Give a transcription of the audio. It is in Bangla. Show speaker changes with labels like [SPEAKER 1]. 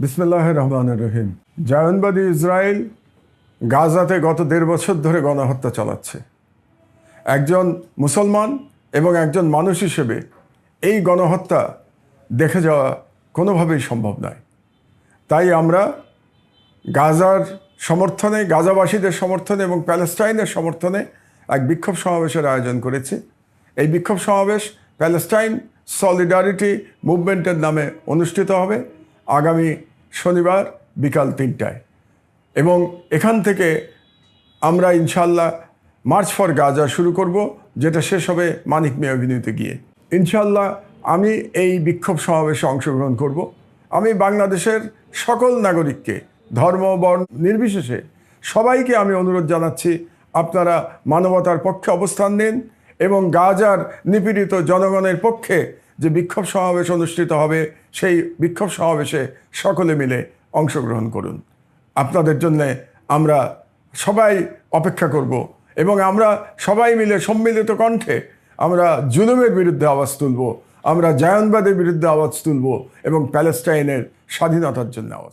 [SPEAKER 1] বিসমিল্লাহির রহমানির রহিম। জায়নবাদী ইসরায়েল গাজাতে গত 1.5 বছর ধরে গণহত্যা চালাচ্ছে। একজন মুসলমান এবং একজন মানুষ হিসেবে এই গণহত্যা দেখে যাওয়া কোনোভাবেই সম্ভব নয়। তাই আমরা গাজার সমর্থনে, গাজাবাসীদের সমর্থনে এবং প্যালেস্টাইনের সমর্থনে এক বিক্ষোভ সমাবেশের আয়োজন করেছি। এই বিক্ষোভ সমাবেশ প্যালেস্টাইন সলিডারিটি মুভমেন্টের নামে অনুষ্ঠিত হবে আগামী শনিবার বিকাল 3টায়, এবং এখান থেকে আমরা ইনশাল্লাহ মার্চ ফর গাজা শুরু করব, যেটা শেষ হবে মানিক মিয়া এভিনিউতে গিয়ে। ইনশাল্লাহ আমি এই বিক্ষোভ সমাবেশে অংশগ্রহণ করব। আমি বাংলাদেশের সকল নাগরিককে, ধর্ম বর্ণ নির্বিশেষে সবাইকে আমি অনুরোধ জানাচ্ছি, আপনারা মানবতার পক্ষে অবস্থান নিন এবং গাজার নিপীড়িত জনগণের পক্ষে যে বিক্ষোভ সমাবেশ অনুষ্ঠিত হবে সেই বিক্ষোভ সমাবেশে সকলে মিলে অংশগ্রহণ করুন। আপনাদের জন্য আমরা সবাই অপেক্ষা করব এবং আমরা সবাই মিলে সম্মিলিত কণ্ঠে আমরা জুলুমের বিরুদ্ধে আওয়াজ তুলব, আমরা জায়নবাদের বিরুদ্ধে আওয়াজ তুলব এবং প্যালেস্টাইনের স্বাধীনতার জন্য আওয়াজ